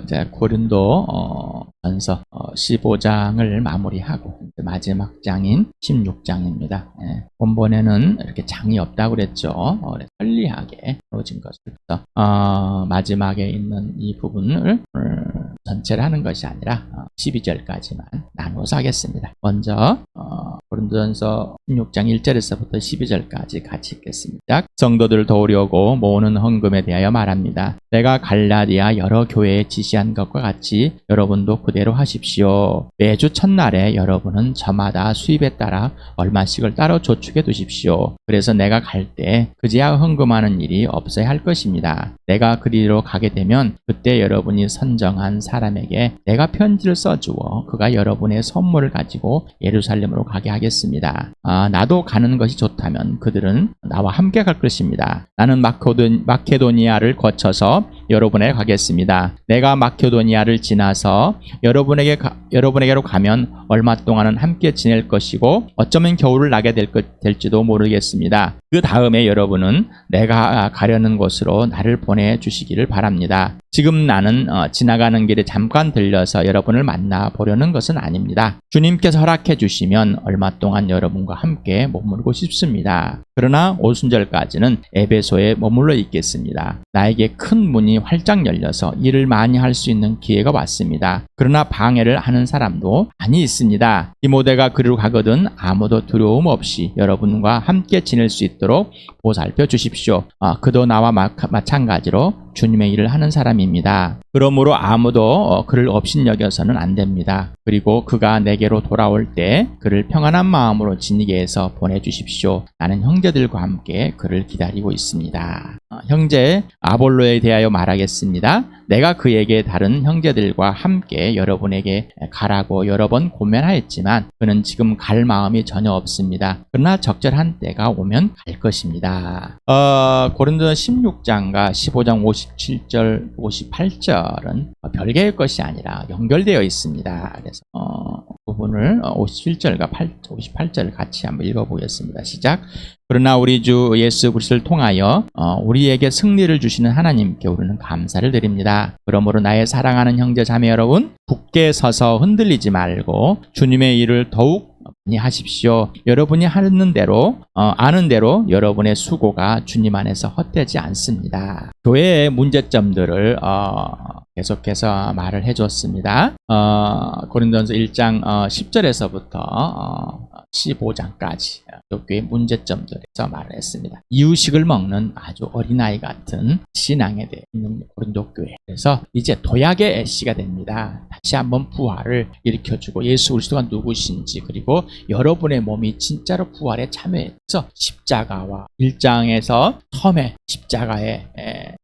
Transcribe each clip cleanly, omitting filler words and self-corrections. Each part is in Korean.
이제 고린도 전서 15장을 마무리하고 이제 마지막 장인 16장입니다. 본번에는 이렇게 장이 없다고 그랬죠. 편리하게 이루어진 것을 마지막에 있는 이 부분을 전체를 하는 것이 아니라 12절까지만 나누어서 하겠습니다. 먼저 고린도전서 16장 1절에서부터 12절까지 같이 읽겠습니다. 성도들을 도우려고 모으는 헌금에 대하여 말합니다. 내가 갈라디아 여러 교회에 지시한 것과 같이 여러분도 그대로 하십시오. 매주 첫날에 여러분은 저마다 수입에 따라 얼마씩을 따로 저축해 두십시오. 그래서 내가 갈 때 그제야 헌금하는 일이 없어야 할 것입니다. 내가 그리로 가게 되면 그때 여러분이 선정한 사람에게 내가 편지를 써주어 그가 여러분의 선물을 가지고 예루살렘으로 가게 하겠습니다. 나도 가는 것이 좋다면 그들은 나와 함께 갈 것입니다. 나는 마케도니아를 거쳐서 여러분에게 가겠습니다. 내가 마케도니아를 지나서 여러분에게로 가면 얼마 동안은 함께 지낼 것이고 어쩌면 겨울을 나게 될지도 모르겠습니다. 그 다음에 여러분은 내가 가려는 곳으로 나를 보내주시기를 바랍니다. 지금 나는 지나가는 길에 잠깐 들려서 여러분을 만나보려는 것은 아닙니다. 주님께서 허락해 주시면 얼마 동안 여러분과 함께 머물고 싶습니다. 그러나 오순절까지는 에베소에 머물러 있겠습니다. 나에게 큰 문이 활짝 열려서 일을 많이 할 수 있는 기회가 왔습니다. 그러나 방해를 하는 사람도 많이 있습니다. 디모데가 그리로 가거든 아무도 두려움 없이 여러분과 함께 지낼 수 있도록 보살펴 주십시오. 그도 나와 마찬가지로 주님의 일을 하는 사람입니다. 그러므로 아무도 그를 업신여겨서는 안 됩니다. 그리고 그가 내게로 돌아올 때 그를 평안한 마음으로 진리게해서 보내주십시오. 나는 형제들과 함께 그를 기다리고 있습니다. 형제 아볼로에 대하여 말하겠습니다. 내가 그에게 다른 형제들과 함께 여러분에게 가라고 여러 번 고면하였지만 그는 지금 갈 마음이 전혀 없습니다. 그러나 적절한 때가 오면 갈 것입니다. 고린도전 16장과 15장 57절, 58절은 별개의 것이 아니라 연결되어 있습니다. 그래서 부분을 57절과 58절을 같이 한번 읽어보겠습니다. 시작. 그러나 우리 주 예수 그리스도를 통하여 우리에게 승리를 주시는 하나님께 우리는 감사를 드립니다. 그러므로 나의 사랑하는 형제 자매 여러분, 굳게 서서 흔들리지 말고 주님의 일을 더욱 많이 하십시오. 여러분이 아는 대로 여러분의 수고가 주님 안에서 헛되지 않습니다. 교회의 문제점들을 계속해서 말을 해줬습니다. 고린도전서 1장 10절에서부터 15장까지 교회의 문제점들에서 말을 했습니다. 이유식을 먹는 아주 어린아이 같은 신앙에 대해 있는 고린도 교회. 그래서 이제 도약의 시가 됩니다. 다시 한번 부활을 일으켜주고 예수 그리스도가 누구신지 그리고 여러분의 몸이 진짜로 부활에 참여해서 십자가와 1장에서 처음에 십자가의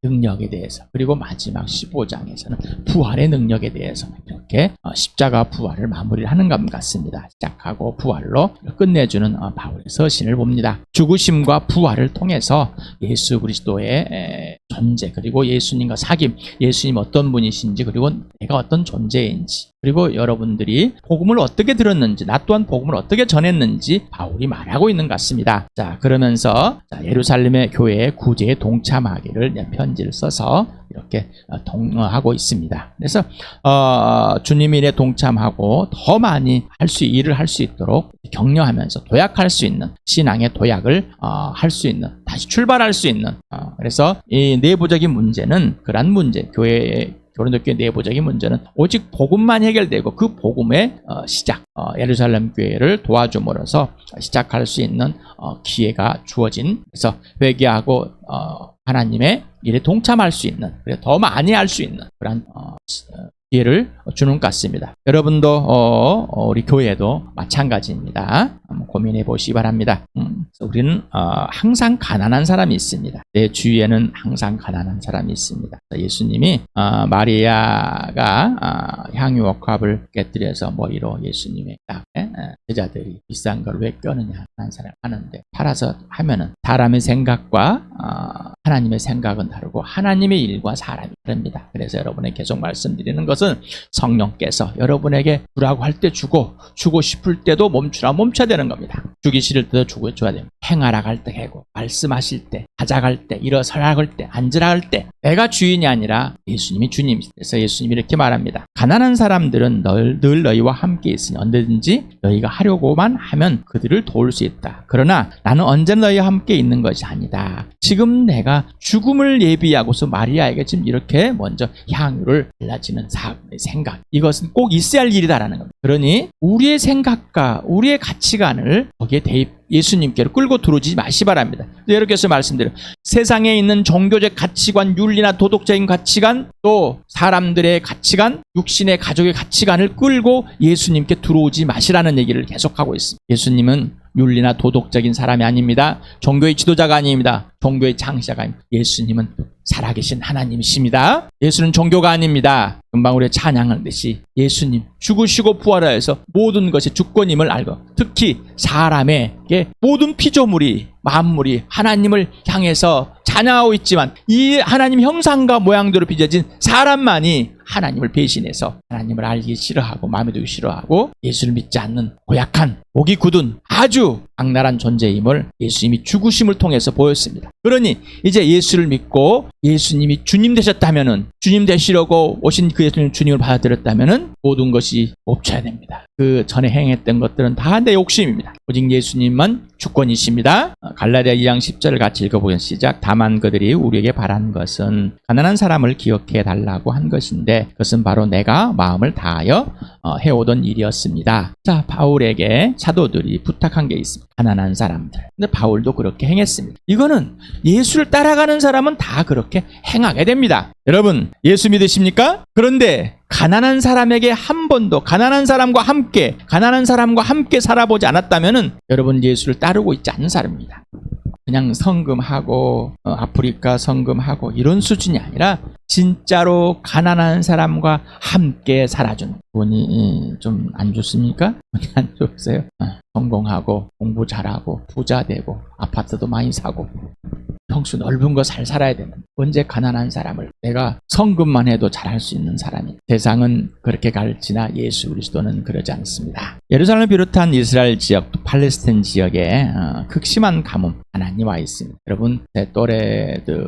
능력에 대해서 그리고 마지막 15장에서는 부활의 능력에 대해서 이렇게 십자가 부활을 마무리를 하는 것 같습니다. 시작하고 부활로 끝내주는 바울의 서신을 봅니다. 죽으심과 부활을 통해서 예수 그리스도의 존재 그리고 예수님과 사귐, 예수님 어떤 분이신지 그리고 내가 어떤 존재인지 그리고 여러분들이 복음을 어떻게 들었는지 나 또한 복음을 어떻게 전했는지 바울이 말하고 있는 것 같습니다. 자, 그러면서 예루살렘의 교회에 구제에 동참하기를 편지를 써서 이렇게 하고 있습니다. 그래서 주님의 일에 동참하고 더 많이 일을 할 수 있도록 격려하면서 도약할 수 있는 신앙의 도약을 할 수 있는 다시 출발할 수 있는 그래서 이 내부적인 문제는 그러한 문제 고린도 교회 내부적인 문제는 오직 복음만 해결되고 그 복음의 시작 예루살렘 교회를 도와줌으로써 시작할 수 있는 기회가 주어진 그래서 회개하고 하나님의 일에 동참할 수 있는 그래서 더 많이 할 수 있는 그런 기회를 주는 것 같습니다. 여러분도 우리 교회도 마찬가지입니다. 한번 고민해 보시기 바랍니다. 우리는 항상 가난한 사람이 있습니다. 내 주위에는 항상 가난한 사람이 있습니다. 예수님이 마리아가 향유 옥합을 깨뜨려서 머리로 예수님의 땅에 제자들이 비싼 걸 왜 껴느냐 하는 사람 하는데 팔아서 하면은 사람의 생각과 하나님의 생각은 다르고 하나님의 일과 사람이 다릅니다. 그래서 여러분에게 계속 말씀드리는 것은 성령께서 여러분에게 주라고 할 때 주고 싶을 때도 멈춰야 되는 겁니다. 주기 싫을 때도 줘야 됩니다. 행하라 할 때 하고, 말씀하실 때, 하자갈 때, 일어서라 할 때, 앉으라 할 때 내가 주인이 아니라 예수님이 주님이시다. 그래서 예수님이 이렇게 말합니다. 가난한 사람들은 늘 너희와 함께 있으니 언제든지 너희가 하려고만 하면 그들을 도울 수 있다. 그러나 나는 언제나 너희와 함께 있는 것이 아니다. 지금 내가 죽음을 예비하고서 마리아에게 지금 이렇게 먼저 향유를 발라지는 생각, 이것은 꼭 있어야 할 일이다라는 겁니다. 그러니 우리의 생각과 우리의 가치관을 거기에 예수님께로 끌고 들어오지 마시 바랍니다. 이렇게 해서 말씀드려요. 세상에 있는 종교적 가치관, 윤리나 도덕적인 가치관, 또 사람들의 가치관, 육신의 가족의 가치관을 끌고 예수님께 들어오지 마시라는 얘기를 계속하고 있습니다. 예수님은 윤리나 도덕적인 사람이 아닙니다. 종교의 지도자가 아닙니다. 종교의 창시자가 아닙니다. 예수님은 살아계신 하나님이십니다. 예수는 종교가 아닙니다. 금방 우리가 찬양하듯이 예수님 죽으시고 부활하여서 모든 것이 주권임을 알고, 특히 사람에게 모든 피조물이, 만물이 하나님을 향해서 찬양하고 있지만 이 하나님 형상과 모양대로 빚어진 사람만이 하나님을 배신해서 하나님을 알기 싫어하고 마음에 두기 싫어하고 예수를 믿지 않는 고약한, 목이 굳은 아주 악랄한 존재임을 예수님이 죽으심을 통해서 보였습니다. 그러니 이제 예수를 믿고 예수님이 주님 되셨다면은, 주님 되시려고 오신 그 예수님 주님을 받아들였다면은 모든 것이 멈춰야 됩니다. 그 전에 행했던 것들은 다 내 욕심입니다. 오직 예수님만 주권이십니다. 갈라디아 2장 10절을 같이 읽어보겠습니다. 시작. 다만 그들이 우리에게 바란 것은 가난한 사람을 기억해 달라고 한 것인데 그것은 바로 내가 마음을 다하여 해오던 일이었습니다. 자, 바울에게 사도들이 부탁한 게 있습니다. 가난한 사람들. 근데 바울도 그렇게 행했습니다. 이거는 예수를 따라가는 사람은 다 그렇게 행하게 됩니다. 여러분, 예수 믿으십니까? 그런데 가난한 사람에게 한 번도 가난한 사람과 함께 살아보지 않았다면은 여러분 예수를 따르고 있지 않는 사람입니다. 그냥 성금하고 아프리카 성금하고 이런 수준이 아니라 진짜로 가난한 사람과 함께 살아주는 분이 좀 안 좋습니까? 안 좋으세요? 성공하고 공부 잘하고 부자 되고 아파트도 많이 사고 평수 넓은 거 잘 살아야 되는, 언제 가난한 사람을 내가 성금만 해도 잘할 수 있는 사람이, 세상은 그렇게 갈지나 예수 그리스도는 그러지 않습니다. 예루살렘을 비롯한 이스라엘 지역, 또 팔레스타인 지역에 극심한 가뭄 하나님 와 있습니다. 여러분 제 또래들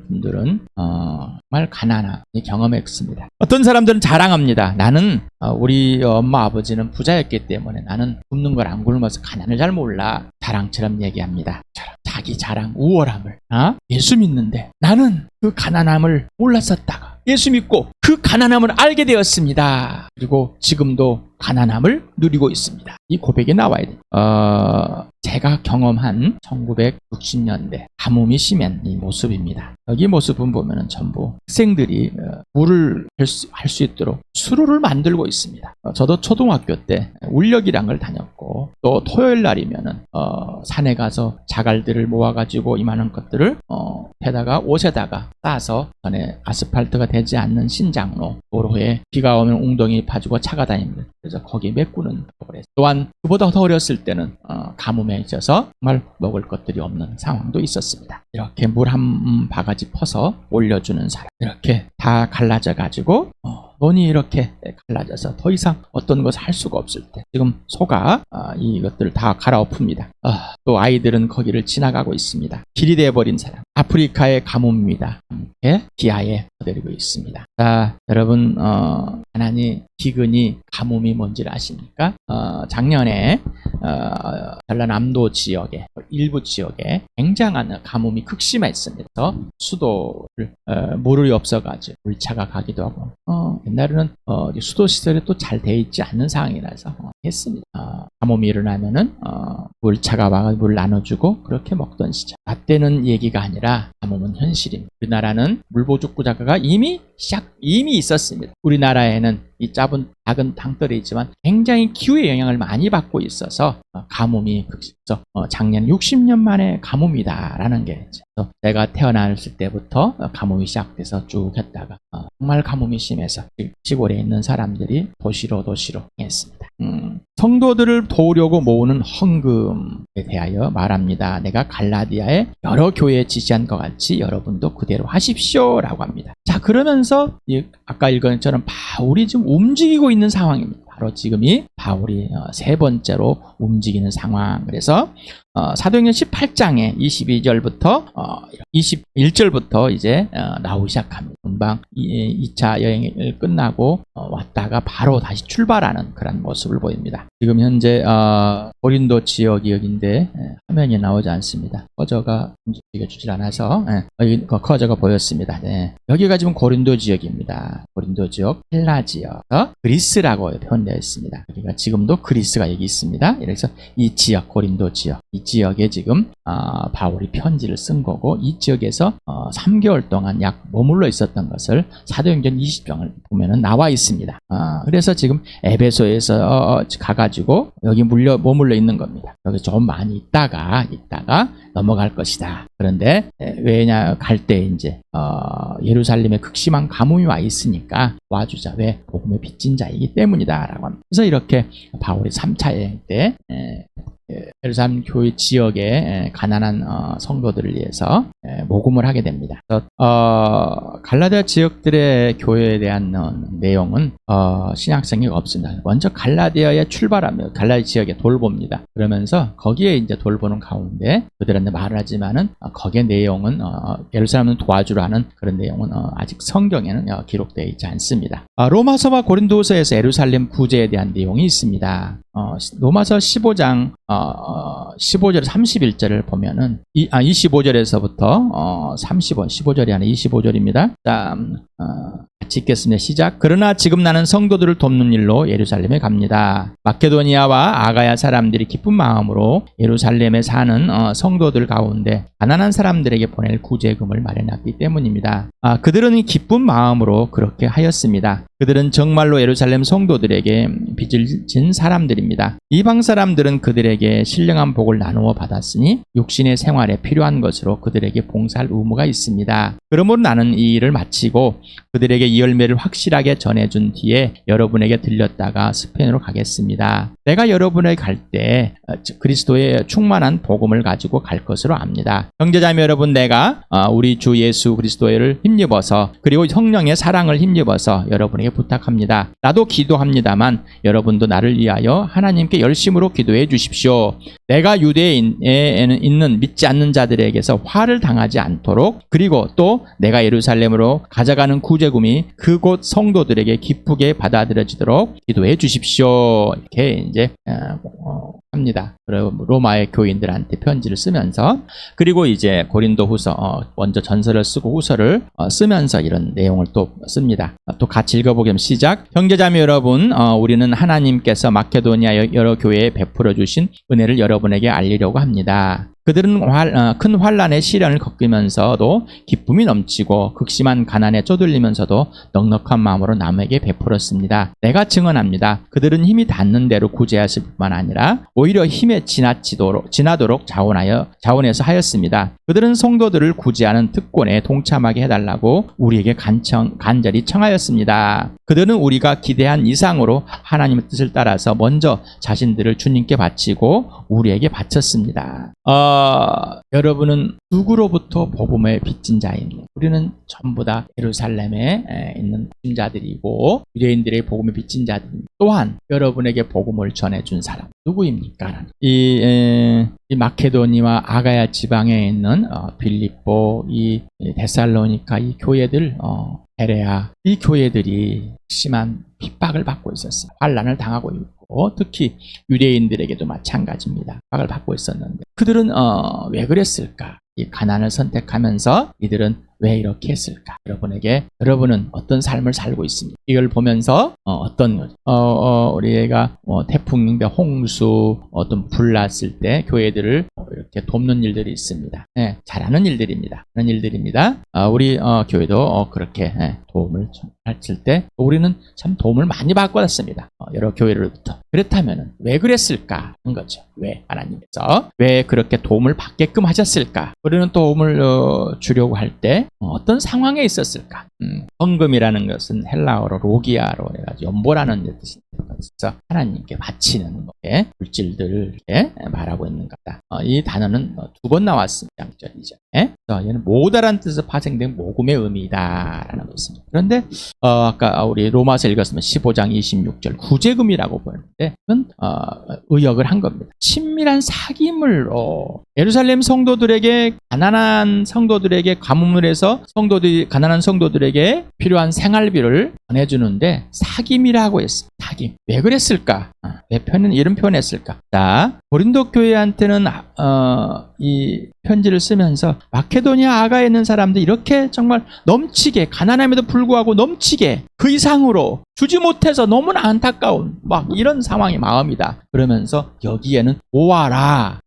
분들은 정말 가난함을 경험했습니다. 어떤 사람들은 자랑합니다. 나는 우리 엄마 아버지는 부자였기 때문에 나는 굶는 걸 안 굶어서 가난을 잘 몰라. 자랑처럼 얘기합니다. 자기 자랑, 우월함을. 예수 믿는데 나는 그 가난함을 몰랐었다가 예수 믿고 그 가난함을 알게 되었습니다. 그리고 지금도 가난함을 누리고 있습니다. 이 고백이 나와야 돼요. 제가 경험한 1960년대 가뭄이 심한 이 모습입니다. 여기 모습은 보면은 전부 학생들이 물을 할 수 있도록 수로를 만들고 있습니다. 저도 초등학교 때 울력이란 걸 다녔고, 또 토요일 날이면은 산에 가서 자갈들을 모아가지고 이만한 것들을 에다가 옷에다가 싸서 전에 아스팔트가 되지 않는 신장로 도로에 비가 오면 웅덩이 파주고 차가 다닙니다. 그래서 거기 메꾸는 거래요. 또한 그보다 더 어렸을 때는 가뭄에 있어서 정말 먹을 것들이 없는 상황도 있었습니다. 이렇게 물 한 바가지 퍼서 올려주는 사람, 이렇게 다 갈라져 가지고 논이 이렇게 갈라져서 더 이상 어떤 것을 할 수가 없을 때 지금 소가 이것들을 다 갈아엎습니다. 또 아이들은 거기를 지나가고 있습니다. 길이 되어버린 사람, 아프리카의 가뭄입니다. 함께 기아에 퍼뜨리고 있습니다. 자, 여러분 하나님 기근이 가뭄이 뭔지를 아십니까? 작년에 전라남도 지역에 일부 지역에 굉장한 가뭄이 극심했습니다. 수도를 물이 없어가지고 물차가 가기도 하고 옛날에는 수도 시설이 또 잘 돼 있지 않는 상황이라서 했습니다. 가뭄이 일어나면은 물차가 와서 물 나눠주고 그렇게 먹던 시절. 나 때는 얘기가 아니라 가뭄은 현실입니다. 우리나라는 물보축구자가 이미 있었습니다. 우리나라에는 이 작은 땅덩어리지만 굉장히 기후의 영향을 많이 받고 있어서 가뭄이 극심해서 작년 60년 만에 가뭄이다라는 게 제가 태어났을 때부터 가뭄이 시작돼서 쭉 했다가 정말 가뭄이 심해서 시골에 있는 사람들이 도시로 했습니다. 성도들을 도우려고 모으는 헌금에 대하여 말합니다. 내가 갈라디아의 여러 교회에 지시한 것 같이 여러분도 그대로 하십시오라고 합니다. 자, 그러면서 아까 읽은 것처럼 바울이 지금 움직이고 있는 상황입니다. 바로 지금이 바울이 세 번째로 움직이는 상황. 그래서 사도행전 18장에 22절부터 21절부터 이제 나오기 시작합니다. 금방 2차 여행을 끝나고 왔다가 바로 다시 출발하는 그런 모습을 보입니다. 지금 현재 고린도 지역이 여기인데 화면이 나오지 않습니다. 커저가 움직여주질 않아서 여기 커저가 보였습니다. 네. 여기가 지금 고린도 지역입니다. 고린도 지역, 헬라 지역, 그리스라고 표현되어 있습니다. 여기가 지금도 그리스가 여기 있습니다. 그래서 이 지역, 고린도 지역, 이 지역에 지금 바울이 편지를 쓴 거고, 이 지역에서 3개월 동안 약 머물러 있었던 것을 사도행전 20장을 보면은 나와 있습니다. 그래서 지금 에베소에서 가가지고 여기 머물러 있는 겁니다. 여기 좀 많이 있다가 넘어갈 것이다. 그런데 왜냐 갈 때 이제 예루살렘에 극심한 가뭄이 와 있으니까 와주자. 왜? 복음의 빚진 자이기 때문이다라고 합니다. 그래서 이렇게 바울이 3차 여행 때 예루살렘 교회 지역의 가난한 성도들을 위해서 모금을 하게 됩니다. 갈라디아 지역들의 교회에 대한 내용은 신약성이 없습니다. 먼저 갈라디아에 출발하며 갈라디아 지역에 돌봅니다. 그러면서 거기에 이제 돌보는 가운데 그들한테 말을 하지만은 거기에 내용은 예루살렘을 도와주라는 그런 내용은 아직 성경에는 기록되어 있지 않습니다. 로마서와 고린도서에서 예루살렘 구제에 대한 내용이 있습니다. 로마서 15장 15절 31절을 보면은 25절에서부터 15절이 아니라 25절입니다. 같이 읽겠습니다. 시작. 그러나 지금 나는 성도들을 돕는 일로 예루살렘에 갑니다. 마케도니아와 아가야 사람들이 기쁜 마음으로 예루살렘에 사는 성도들 가운데 가난한 사람들에게 보낼 구제금을 마련했기 때문입니다. 그들은 기쁜 마음으로 그렇게 하였습니다. 그들은 정말로 예루살렘 성도들에게 빚을 진 사람들입니다. 이방 사람들은 그들에게 신령한 복을 나누어 받았으니 육신의 생활에 필요한 것으로 그들에게 봉사할 의무가 있습니다. 그러므로 나는 이 일을 마치고 그들에게 이 열매를 확실하게 전해준 뒤에 여러분에게 들렸다가 스페인으로 가겠습니다. 내가 여러분에게 갈 때 그리스도의 충만한 복음을 가지고 갈 것으로 압니다. 형제자매 여러분, 내가 우리 주 예수 그리스도를 힘입어서 그리고 성령의 사랑을 힘입어서 여러분에게 부탁합니다. 나도 기도합니다만 여러분도 나를 위하여 하나님께 열심으로 기도해 주십시오. 내가 유대에 있는 믿지 않는 자들에게서 화를 당하지 않도록, 그리고 또 내가 예루살렘으로 가져가는 구제금이 그곳 성도들에게 기쁘게 받아들여지도록 기도해 주십시오. 이렇게 이제 합니다. 그리고 로마의 교인들한테 편지를 쓰면서, 그리고 이제 고린도 후서 먼저 전서를 쓰고 후서를 쓰면서 이런 내용을 또 씁니다. 또 같이 읽어보겠습니다. 시작. 형제자매 여러분, 우리는 하나님께서 마케도니아 여러 교회에 베풀어 주신 은혜를 여러분에게 알리려고 합니다. 그들은 큰 환난의 시련을 겪으면서도 기쁨이 넘치고 극심한 가난에 쪼들리면서도 넉넉한 마음으로 남에게 베풀었습니다. 내가 증언합니다. 그들은 힘이 닿는 대로 구제하실 뿐만 아니라 오히려 힘에 지나도록 자원해서 하였습니다. 그들은 성도들을 구제하는 특권에 동참하게 해달라고 우리에게 간절히 청하였습니다. 그들은 우리가 기대한 이상으로 하나님의 뜻을 따라서 먼저 자신들을 주님께 바치고 우리에게 바쳤습니다. 여러분은 누구로부터 복음의 빚진 자입니다. 우리는 전부 다 예루살렘에 있는 빚진자들이고 유대인들의 복음의 빚진 자들입니다. 또한 여러분에게 복음을 전해준 사람 누구입니까? 이 마케도니와 아가야 지방에 있는 빌립보, 이 데살로니가 이 교회들, 베레아, 이 교회들이 심한 핍박을 받고 있었어요. 환난을 당하고 있고, 특히 유대인들에게도 마찬가지입니다. 핍박을 받고 있었는데 그들은 왜 그랬을까? 이 가난을 선택하면서 이들은 왜 이렇게 했을까? 여러분은 어떤 삶을 살고 있습니다. 이걸 보면서 우리가 태풍, 홍수, 어떤 불 났을 때 교회들을 이렇게 돕는 일들이 있습니다. 네, 잘하는 일들입니다. 그런 일들입니다. 우리 교회도 그렇게 도움을 했을 때 우리는 참 도움을 많이 받았습니다. 여러 교회로부터. 그렇다면 왜 그랬을까 하는 거죠. 왜 하나님께서 왜 그렇게 도움을 받게끔 하셨을까? 우리는 도움을 주려고 할 때 어떤 상황에 있었을까? 헌금이라는 것은 헬라어로 로기아로 해가지고 연보라는 뜻입니다. 그래서 하나님께 바치는 물질들을 이렇게 말하고 있는 거다. 이 단어는 2번 나왔습니다. 장절이죠. 그래서 얘는 모다라는 뜻에서 파생된 모금의 의미다라는 것입니다. 그런데 아까 우리 로마서 읽었으면 15장 26절 구제금이라고 보는데 그건 의역을 한 겁니다. 친밀한 사귐을 예루살렘 성도들에게 가난한 성도들에게 가뭄을 해서 가난한 성도들에게 필요한 생활비를 전해주는데 사귐이라고 했어. 사귐. 왜 그랬을까? 왜 이런 표현했을까? 자, 고린도 교회한테는 이 편지를 쓰면서 마케도니아 아가에 있는 사람들 이렇게 정말 넘치게 가난함에도 불구하고 넘치게 그 이상으로 주지 못해서 너무나 안타까운 막 이런 상황의 마음이다. 그러면서 여기에는 모아라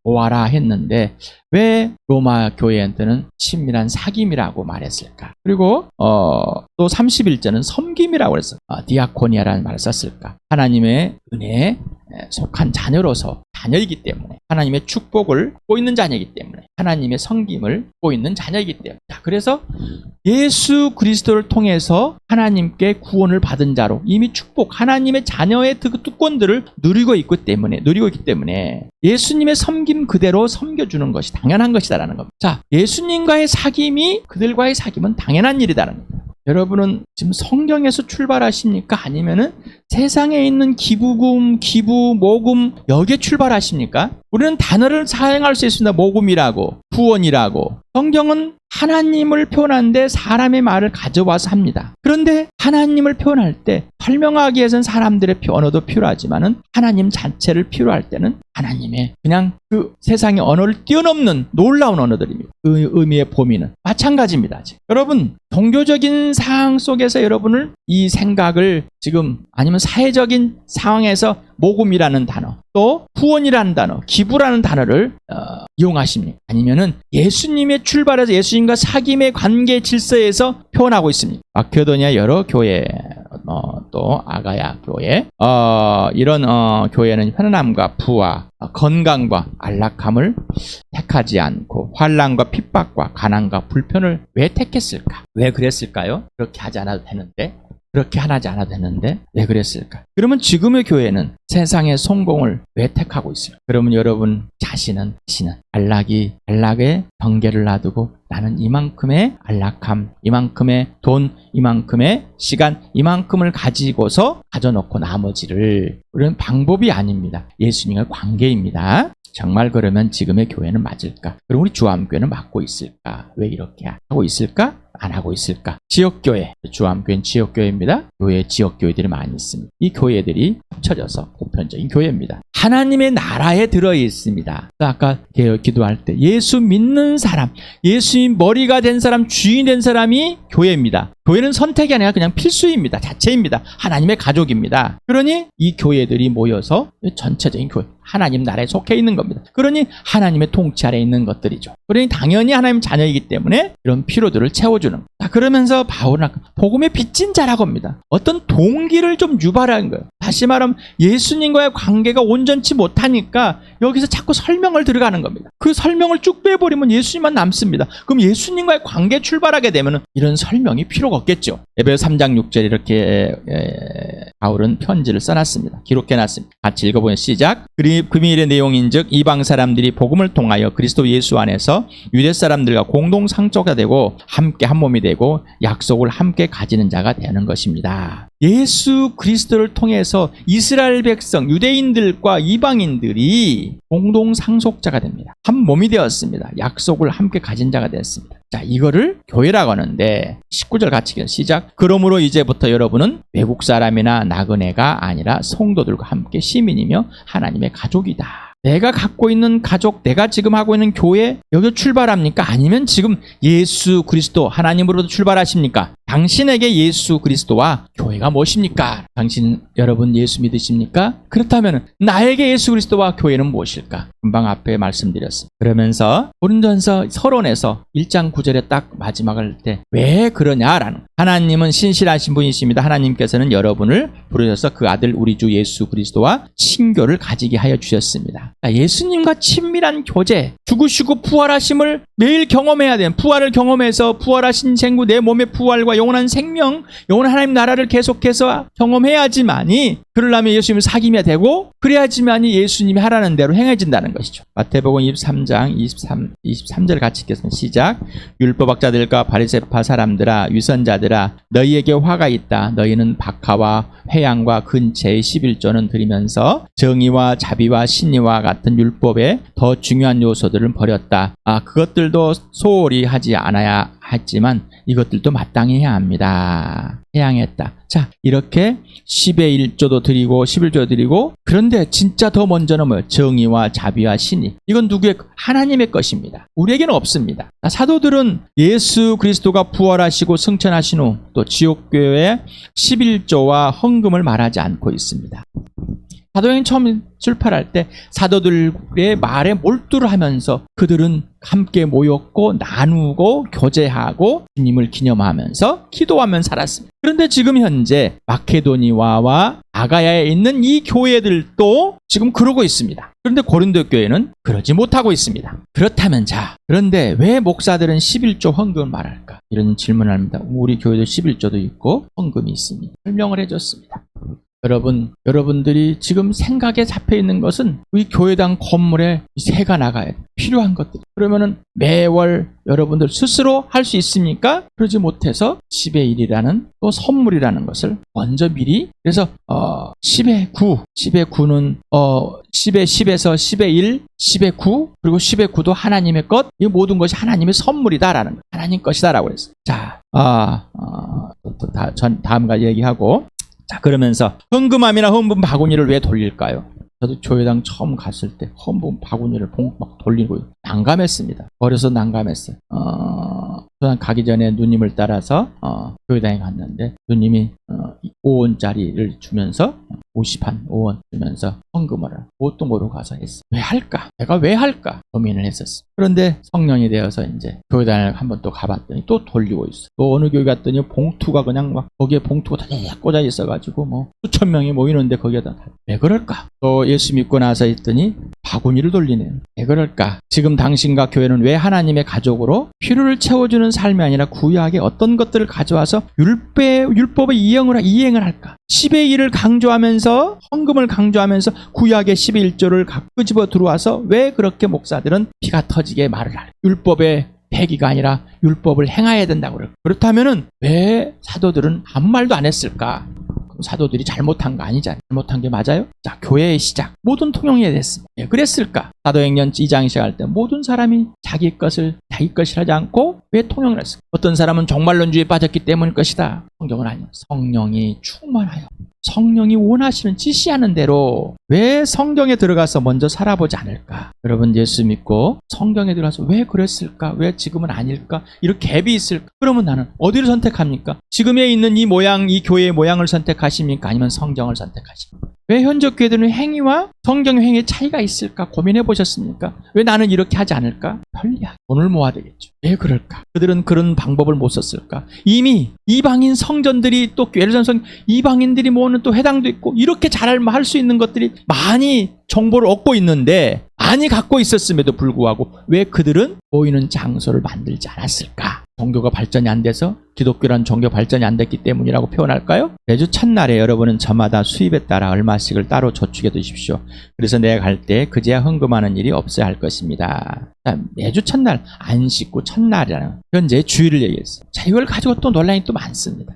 했는데 왜 로마 교회한테는 친밀한 사귐이라고 말했을까? 그리고 또 31절은 섬김이라고 그랬어. 디아코니아라는 말을 썼을까? 하나님의 은혜에 속한 자녀로서 자녀이기 때문에 하나님의 축복을 받고 있는 자녀이기 때문에 하나님의 섬김을 받고 있는 자녀이기 때문에 그래서 예수 그리스도를 통해서 하나님께 구원을 받은 자로 이미 축복 하나님의 자녀의 특권들을 누리고 있기 때문에 예수님의 섬김 그대로 섬겨주는 것이 당연한 것이다라는 겁니다. 자, 예수님과의 사귐이 그들과의 사귐은 당연한 일이다라는 겁니다. 여러분은 지금 성경에서 출발하십니까? 아니면은 세상에 있는 기부금, 기부, 모금 여기에 출발하십니까? 우리는 단어를 사용할 수 있습니다. 모금이라고, 구원이라고. 성경은 하나님을 표현하는데 사람의 말을 가져와서 합니다. 그런데 하나님을 표현할 때 설명하기 위해서는 사람들의 언어도 필요하지만은 하나님 자체를 필요할 때는 하나님의 그냥 그 세상의 언어를 뛰어넘는 놀라운 언어들입니다. 그 의미의 범위는 마찬가지입니다. 여러분 종교적인 상황 속에서 여러분을 이 생각을 지금 아니면 사회적인 상황에서 모금이라는 단어 또 후원이라는 단어 기부라는 단어를 이용하십니까? 아니면은 예수님의 출발해서 예수님과 사귐의 관계 질서에서 표현하고 있습니다. 마케도니아 여러 교회 또 아가야 교회 이런 교회는 편안함과 부와 건강과 안락함을 택하지 않고 환난과 핍박과 가난과 불편을 왜 택했을까? 왜 그랬을까요? 그렇게 하지 않아도 되는데 왜 그랬을까? 그러면 지금의 교회는 세상의 성공을 왜 택하고 있어요? 그러면 여러분 자신은 안락의 경계를 놔두고 나는 이만큼의 안락함, 이만큼의 돈, 이만큼의 시간, 이만큼을 가지고서 가져놓고 나머지를 우리는 방법이 아닙니다. 예수님의 관계입니다. 정말 그러면 지금의 교회는 맞을까? 그럼 우리 주암교회는 맞고 있을까? 왜 이렇게 하고 있을까? 안 하고 있을까? 지역교회, 주암교회는 지역교회입니다. 교회에 지역교회들이 많이 있습니다. 이 교회들이 합쳐져서 보편적인 교회입니다. 하나님의 나라에 들어있습니다. 아까 기도할 때 예수 믿는 사람, 예수님 머리가 된 사람, 주인 된 사람이 교회입니다. 교회는 선택이 아니라 그냥 필수입니다. 자체입니다. 하나님의 가족입니다. 그러니 이 교회들이 모여서 전체적인 교회, 하나님 나라에 속해 있는 겁니다. 그러니 하나님의 통치 아래 있는 것들이죠. 그러니 당연히 하나님 자녀이기 때문에 이런 필요들을 채워주는 거예요. 그러면서 바울은 복음의 빚진 자라고 합니다. 어떤 동기를 좀 유발하는 거예요. 다시 말하면 예수님과의 관계가 온전치 못하니까 여기서 자꾸 설명을 들어가는 겁니다. 그 설명을 쭉 빼버리면 예수님만 남습니다. 그럼 예수님과의 관계에 출발하게 되면 이런 설명이 필요가 없겠죠. 에베소 3장 6절 이렇게 바울은 편지를 써놨습니다. 기록해놨습니다. 같이 읽어보면 시작. 금일의 내용인즉 이방 사람들이 복음을 통하여 그리스도 예수 안에서 유대 사람들과 공동 상속자 되고 함께 한 몸이 되고 약속을 함께 가지는 자가 되는 것입니다. 예수 그리스도를 통해서 이스라엘 백성, 유대인들과 이방인들이 공동 상속자가 됩니다. 한 몸이 되었습니다. 약속을 함께 가진 자가 되었습니다. 자, 이거를 교회라고 하는데 19절 같이 시작. 그러므로 이제부터 여러분은 외국 사람이나 나그네가 아니라 성도들과 함께 시민이며 하나님의 가족이다. 내가 갖고 있는 가족, 내가 지금 하고 있는 교회 여기서 출발합니까? 아니면 지금 예수 그리스도 하나님으로부터 출발하십니까? 당신에게 예수 그리스도와 교회가 무엇입니까? 여러분 예수 믿으십니까? 그렇다면 나에게 예수 그리스도와 교회는 무엇일까? 금방 앞에 말씀드렸습니다. 그러면서 고린도전서 서론에서 1장 9절에 딱 마지막을 할 때 왜 그러냐라는 하나님은 신실하신 분이십니다. 하나님께서는 여러분을 부르셔서 그 아들 우리 주 예수 그리스도와 친교를 가지게 하여 주셨습니다. 예수님과 친밀한 교제, 죽으시고 부활하심을 매일 경험해야 돼요. 부활을 경험해서 부활하신 생구 내 몸의 부활과 영원한 생명, 영원한 하나님 나라를 계속해서 경험해야지만이 그러려면 예수님을 사귀면 되고 그래야지만이 예수님이 하라는 대로 행해진다는 것이죠. 마태복음 23장 23절 같이 읽겠습니다. 시작. 율법학자들과 바리새파 사람들아 위선자들아 너희에게 화가 있다. 너희는 박하와 회양과 근체의 11조는 드리면서 정의와 자비와 신의와 같은 율법의 더 중요한 요소들을 버렸다. 그것들도 소홀히 하지 않아야 했지만 이것들도 마땅히 해야 합니다. 해양했다. 자, 이렇게 10의 1조도 드리고 11조도 드리고, 그런데 진짜 더 먼저는 뭐예요? 정의와 자비와 신의. 이건 누구의? 하나님의 것입니다. 우리에게는 없습니다. 사도들은 예수 그리스도가 부활하시고 승천하신 후 또 지옥교회의 11조와 헌금을 말하지 않고 있습니다. 사도행전 처음 출발할 때 사도들의 말에 몰두를 하면서 그들은 함께 모였고 나누고 교제하고 주님을 기념하면서 기도하면서 살았습니다. 그런데 지금 현재 마케도니아와 아가야에 있는 이 교회들도 지금 그러고 있습니다. 그런데 고린도 교회는 그러지 못하고 있습니다. 그렇다면 그런데 왜 목사들은 11조 헌금을 말할까? 이런 질문을 합니다. 우리 교회도 11조도 있고 헌금이 있습니다. 설명을 해줬습니다. 여러분들이 지금 생각에 잡혀 있는 것은 우리 교회당 건물에 새가 나가야 돼. 필요한 것들. 그러면은 매월 여러분들 스스로 할 수 있습니까? 그러지 못해서 10의 1이라는 또 선물이라는 것을 먼저 미리, 그래서 10의 9, 10의 9는 10의 10에서 10의 1, 10의 9, 그리고 10의 9도 하나님의 것, 이 모든 것이 하나님의 선물이다라는 거, 하나님 것이다라고 그랬어요. 자, 다음과 얘기하고, 자, 그러면서 헌금함이나 헌금 바구니를 왜 돌릴까요? 저도 교회당 처음 갔을 때 헌금 바구니를 막 돌리고 난감했습니다. 어려서 난감했어요. 저는 가기 전에 누님을 따라서 교회당에 갔는데 누님이 5원짜리를 주면서 50한 5원 주면서 헌금을 보통 모르고 가서 했어요. 왜 할까? 내가 왜 할까? 고민을 했었어요. 그런데 성령이 되어서 이제 교회당을 한번 또 가봤더니 또 돌리고 있어. 또 어느 교회 갔더니 봉투가 그냥 막 거기에 봉투가 다 꽂아 있어가지고 뭐 수천 명이 모이는데 거기에다 왜 그럴까? 또 예수 믿고 나서 했더니 바구니를 돌리네요. 왜 그럴까? 지금 당신과 교회는 왜 하나님의 가족으로 필요를 채워주는 삶이 아니라 구약의 어떤 것들을 가져와서 율법의 이행을 할까? 10의 1을 강조하면서 헌금을 강조하면서 구약의 11의 1조를 끄집어 들어와서 왜 그렇게 목사들은 피가 터지게 말을 할까? 율법의 폐기가 아니라 율법을 행해야 된다고 그래요. 그렇다면은 왜 사도들은 아무 말도 안 했을까? 사도들이 잘못한 거 아니잖아요. 잘못한 게 맞아요? 자, 교회의 시작. 모든 통용이 됐습니다. 왜 그랬을까? 사도행전 2장 시작할 때 모든 사람이 자기 것이라지 않고 왜 통용을 했을까? 어떤 사람은 종말론주의에 빠졌기 때문일 것이다. 성경은 아니에요. 성령이 충만하여 성령이 원하시는 지시하는 대로 왜 성경에 들어가서 먼저 살아보지 않을까? 여러분 예수 믿고 성경에 들어가서 왜 그랬을까? 왜 지금은 아닐까? 이렇게 갭이 있을까? 그러면 나는 어디를 선택합니까? 지금에 있는 이 모양, 이 교회의 모양을 선택하십니까? 아니면 성경을 선택하십니까? 왜 현재 교회들은 행위와 성경의 행위의 차이가 있을까? 고민해 보셨습니까? 왜 나는 이렇게 하지 않을까? 편리하게 돈을 모아야 되겠죠. 왜 그럴까? 그들은 그런 방법을 못 썼을까? 이미 이방인 성전들이 또 예를 들어서 이방인들이 모으는 또 회당도 있고 이렇게 잘 할 수 있는 것들이 많이 정보를 얻고 있는데 많이 갖고 있었음에도 불구하고 왜 그들은 모이는 장소를 만들지 않았을까? 종교가 발전이 안 돼서 기독교란 종교 발전이 안 됐기 때문이라고 표현할까요? 매주 첫날에 여러분은 저마다 수입에 따라 얼마씩을 따로 저축해 두십시오. 그래서 내가 갈 때 그제야 헌금하는 일이 없어야 할 것입니다. 자, 매주 첫날 안식구 첫날이라는 현재 주일을 얘기했어요. 자, 이걸 가지고 또 논란이 또 많습니다.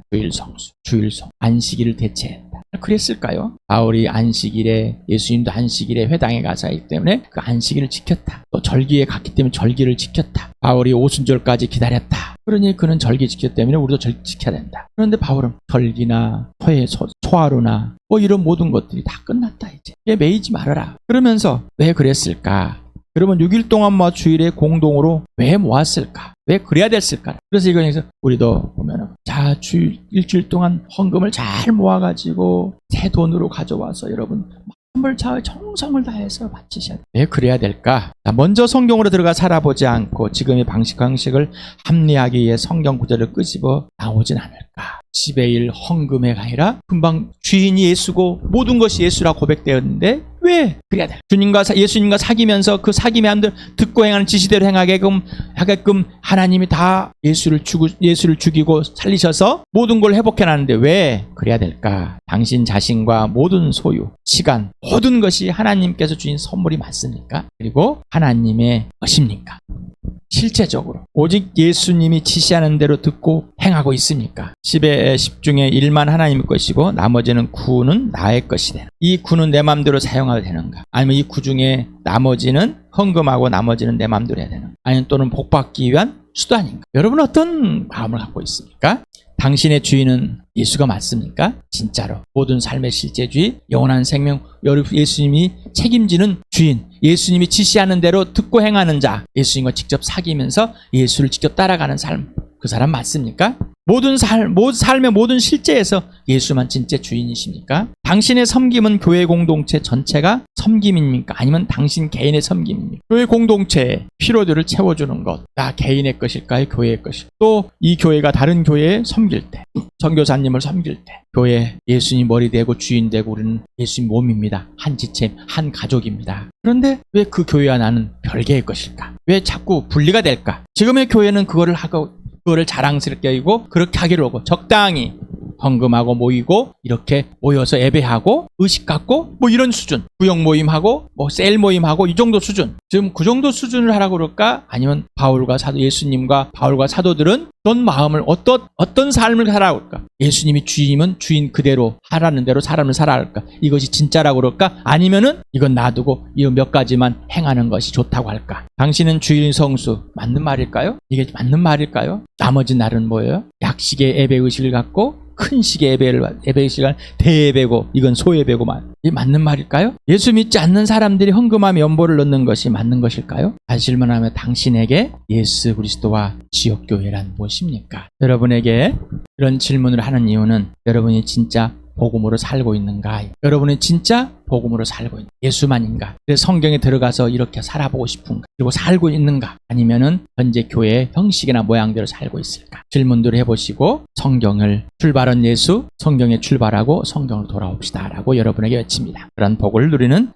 주일성, 안식일을 대체했다. 그랬을까요? 바울이 안식일에 예수님도 안식일에 회당에 가서 하기 때문에 그 안식일을 지켰다. 또 절기에 갔기 때문에 절기를 지켰다. 바울이 오순절까지 기다렸다. 그러니 그는 절기 지켰기 때문에 우리도 절기 지켜야 된다. 그런데 바울은 절기나 초하루나 뭐 이런 모든 것들이 다 끝났다 이제. 이게 매이지 말아라. 그러면서 왜 그랬을까? 그러면 6일 동안 주일에 공동으로 왜 모았을까? 왜 그래야 됐을까? 그래서 이거에서 우리도 보면은 자, 일주일 동안 헌금을 잘 모아가지고 새 돈으로 가져와서 여러분 선물 정성을 다해서 바치셔야 돼요. 왜 그래야 될까? 자, 먼저 성경으로 들어가 살아보지 않고 지금의 방식을 합리하기 위해 성경 구절을 끄집어 나오진 않을까? 10의 1 헌금회가 아니라 금방 주인이 예수고 모든 것이 예수라 고백되었는데 왜 그래야 돼? 예수님과 사귀면서 그 사귐의 함들 듣고 행하는 지시대로 하게끔 하나님이 다 예수를 죽이고 살리셔서 모든 걸 회복해놨는데 왜 그래야 될까? 당신 자신과 모든 소유, 시간, 모든 것이 하나님께서 주신 선물이 맞습니까? 그리고 하나님의 것입니까? 실제적으로 오직 예수님이 지시하는 대로 듣고 행하고 있습니까? 10의 10 중에 1만 하나님의 것이고 나머지는 9는 나의 것이 되는, 이 9는 내 마음대로 사용하게 되는가? 아니면 이 9 중에 나머지는 헌금하고 나머지는 내 마음대로 해야 되는가? 아니면 또는 복받기 위한 수단인가? 여러분은 어떤 마음을 갖고 있습니까? 당신의 주인은 예수가 맞습니까? 진짜로 모든 삶의 실제주의, 영원한 생명, 예수님이 책임지는 주인, 예수님이 지시하는 대로 듣고 행하는 자, 예수님과 직접 사귀면서 예수를 직접 따라가는 삶, 그 사람 맞습니까? 모든 삶의 모든 실제에서 예수만 진짜 주인이십니까? 당신의 섬김은 교회 공동체 전체가 섬김입니까? 아니면 당신 개인의 섬김입니까? 교회 공동체의 필요들을 채워주는 것, 나 개인의 것일까요? 교회의 것일까요? 또 이 교회가 다른 교회에 섬길 때, 선교사님을 섬길 때, 교회 예수님 머리 되고 주인 되고 우리는 예수님 몸입니다. 한 지체, 한 가족입니다. 그런데 왜 그 교회와 나는 별개의 것일까? 왜 자꾸 분리가 될까? 지금의 교회는 그거를 자랑스럽게 하고 그렇게 하기로 하고 적당히 헌금하고 모이고 이렇게 모여서 예배하고 의식 갖고 뭐 이런 수준, 구역 모임하고 뭐 셀 모임하고 이 정도 수준, 지금 그 정도 수준을 하라고 그럴까? 아니면 예수님과 바울과 사도들은 어떤 마음을 어떤 삶을 살아야 할까? 예수님이 주인이면 주인 그대로 하라는 대로 사람을 살아야 할까? 이것이 진짜라고 그럴까? 아니면은 이건 놔두고 이 몇 가지만 행하는 것이 좋다고 할까? 당신은 주일 성수 맞는 말일까요? 이게 맞는 말일까요? 나머지 날은 뭐예요? 약식의 예배 의식을 갖고 큰 식의 예배 시간 대예배고 이건 소예배고만, 이게 맞는 말일까요? 예수 믿지 않는 사람들이 헌금하며 연보를 넣는 것이 맞는 것일까요? 사실만 하면 당신에게 예수 그리스도와 지역교회란 무엇입니까? 여러분에게 이런 질문을 하는 이유는 여러분이 진짜 복음으로 살고 있는가? 여러분은 진짜 복음으로 살고 있는 예수만인가? 그래서 성경에 들어가서 이렇게 살아보고 싶은가? 그리고 살고 있는가? 아니면은 현재 교회의 형식이나 모양대로 살고 있을까? 질문들을 해보시고 성경을 출발한 예수, 성경에 출발하고 성경으로 돌아옵시다 라고 여러분에게 외칩니다. 그런 복을 누리는